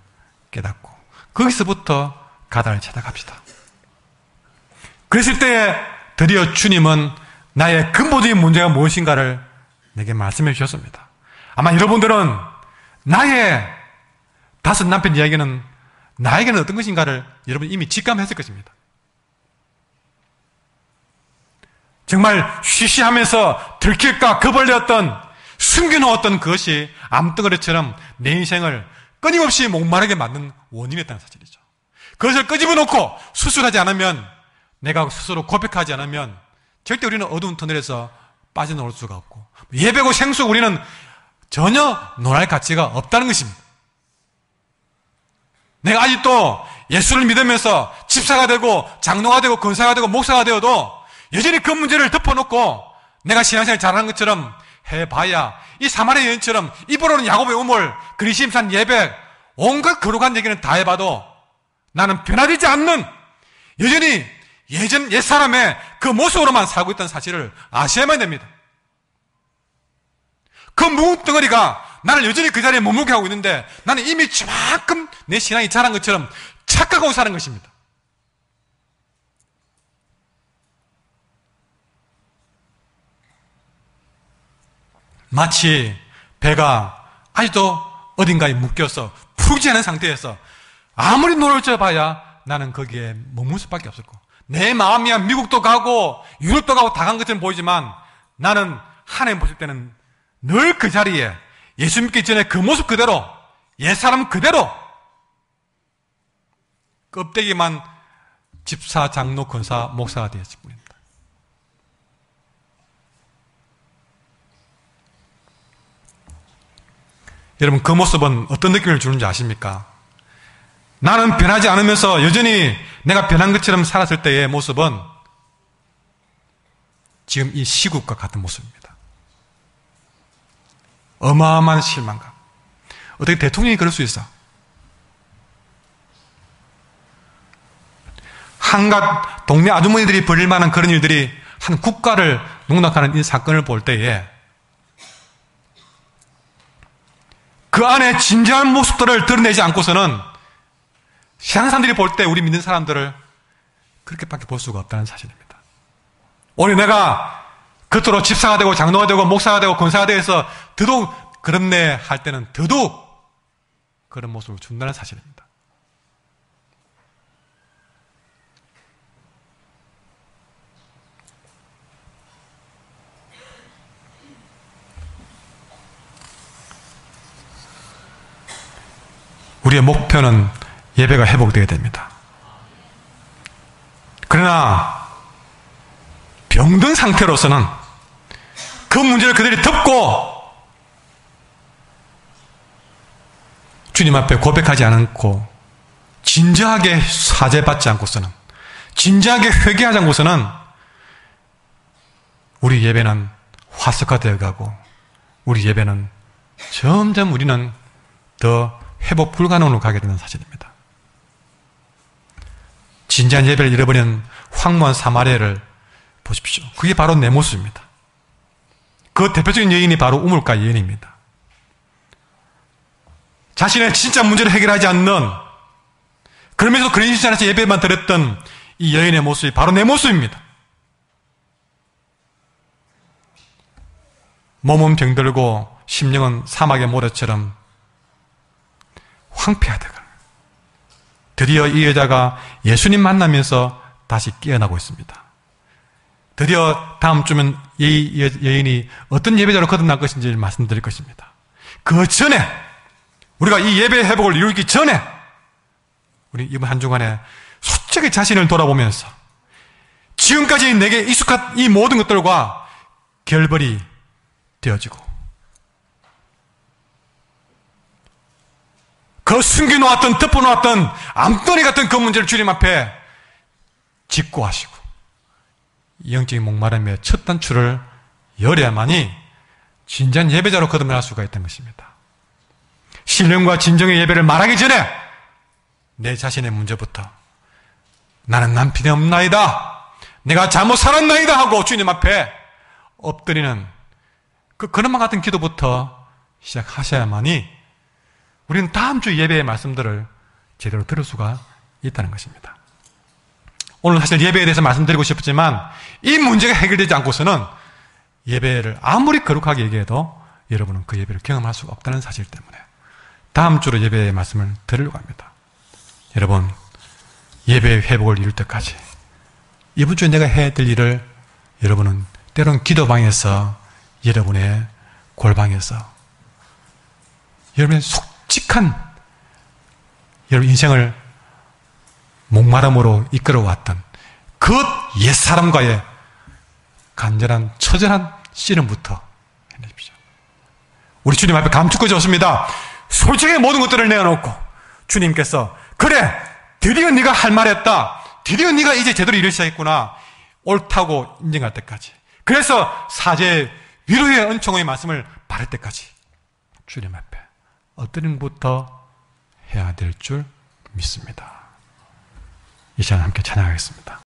깨닫고 거기서부터 가다를 찾아갑시다. 그랬을 때 드디어 주님은 나의 근본적인 문제가 무엇인가를 내게 말씀해 주셨습니다. 아마 여러분들은 나의 5 남편 이야기는 나에게는 어떤 것인가를 여러분 이미 직감했을 것입니다. 정말 쉬쉬하면서 들킬까 겁을내었던 숨겨놓았던 그것이 암덩어리처럼 내 인생을 끊임없이 목마르게 만든 원인이었다는 사실이죠. 그것을 끄집어놓고 수술하지 않으면, 내가 스스로 고백하지 않으면 절대 우리는 어두운 터널에서 빠져나올 수가 없고, 예배고 생수 우리는 전혀 논할 가치가 없다는 것입니다. 내가 아직도 예수를 믿으면서 집사가 되고 장로가 되고 권사가 되고 목사가 되어도 여전히 그 문제를 덮어놓고 내가 신앙생활 잘하는 것처럼 해봐야 이 사마리아 여인처럼 입으로는 야곱의 우물, 그리심산 예배, 온갖 거룩한 얘기는 다 해봐도 나는 변화되지 않는, 여전히 예전 옛사람의 그 모습으로만 살고 있다는 사실을 아셔야만 됩니다. 그 무거운 덩어리가 나를 여전히 그 자리에 머물게 하고 있는데 나는 이미 저만큼 내 신앙이 자란 것처럼 착각하고 사는 것입니다. 마치 배가 아직도 어딘가에 묶여서 풀지 않은 상태에서 아무리 노를 져봐야 나는 거기에 머물 수밖에 없었고, 내 마음이야 미국도 가고 유럽도 가고 다 간 것처럼 보이지만 나는 하나님 보실 때는 늘 그 자리에 예수 믿기 전에 그 모습 그대로, 옛사람 그대로 껍데기만 집사, 장로, 권사, 목사가 되었을 뿐입니다. 여러분, 그 모습은 어떤 느낌을 주는지 아십니까? 나는 변하지 않으면서 여전히 내가 변한 것처럼 살았을 때의 모습은 지금 이 시국과 같은 모습입니다. 어마어마한 실망감. 어떻게 대통령이 그럴 수 있어? 한갓 동네 아주머니들이 벌일 만한 그런 일들이 한 국가를 농락하는 이 사건을 볼 때에 그 안에 진지한 모습들을 드러내지 않고서는 세상 사람들이 볼 때 우리 믿는 사람들을 그렇게밖에 볼 수가 없다는 사실입니다. 오늘 내가 겉으로 집사가 되고 장로가 되고 목사가 되고 권사가 되어서 더더욱 그렇네 할 때는 더더욱 그런 모습을 준다는 사실입니다. 우리의 목표는 예배가 회복되게 됩니다. 그러나 병든 상태로서는 그 문제를 그들이 덮고 주님 앞에 고백하지 않고 진지하게 사죄받지 않고서는, 진지하게 회개하지 않고서는 우리 예배는 화석화되어 가고 우리 예배는 점점 우리는 더 회복 불가능으로 가게 되는 사실입니다. 진지한 예배를 잃어버린 황무한 사마리아를 보십시오. 그게 바로 내 모습입니다. 그 대표적인 여인이 바로 우물가 여인입니다. 자신의 진짜 문제를 해결하지 않는, 그러면서 그리스도 안에서 예배만 드렸던 이 여인의 모습이 바로 내 모습입니다. 몸은 병들고 심령은 사막의 모래처럼 황폐하다가 드디어 이 여자가 예수님 만나면서 다시 깨어나고 있습니다. 드디어 다음 주면 이 여인이 어떤 예배자로 거듭날 것인지 말씀드릴 것입니다. 그 전에, 우리가 이 예배 회복을 이루기 전에 우리 이번 한 주간에 솔직히 자신을 돌아보면서 지금까지 내게 익숙한 이 모든 것들과 결벌이 되어지고 그 숨겨놓았던, 덮어놓았던 암덩이 같은 그 문제를 주님 앞에 짚고 하시고 영적인 목마름의 첫 단추를 열어야만이 진지한 예배자로 거듭날 수가 있다는 것입니다. 신령과 진정의 예배를 말하기 전에 내 자신의 문제부터, 나는 남편이 없나이다, 내가 잘못 살았나이다 하고 주님 앞에 엎드리는 그런만 같은 기도부터 시작하셔야만이 우리는 다음 주 예배의 말씀들을 제대로 들을 수가 있다는 것입니다. 오늘 사실 예배에 대해서 말씀드리고 싶었지만 이 문제가 해결되지 않고서는 예배를 아무리 거룩하게 얘기해도 여러분은 그 예배를 경험할 수가 없다는 사실 때문에 다음 주로 예배의 말씀을 드리려고 합니다. 여러분, 예배의 회복을 이룰 때까지 이번 주에 내가 해야 될 일을 여러분은 때로는 기도방에서, 여러분의 골방에서, 여러분의 솔직한 여러분 인생을 목마름으로 이끌어왔던 그 옛사람과의 간절한 처절한 씨름부터 해내십시오. 우리 주님 앞에 감축거지 없습니다. 솔직히 모든 것들을 내어놓고 주님께서, 그래, 드디어 네가 할 말했다, 드디어 네가 이제 제대로 일을 시작했구나, 옳다고 인정할 때까지, 그래서 사죄의 위로의 은총의 말씀을 바랄 때까지 주님 앞에 엎드리는 것부터 해야 될 줄 믿습니다. 이 시간 함께 찬양하겠습니다.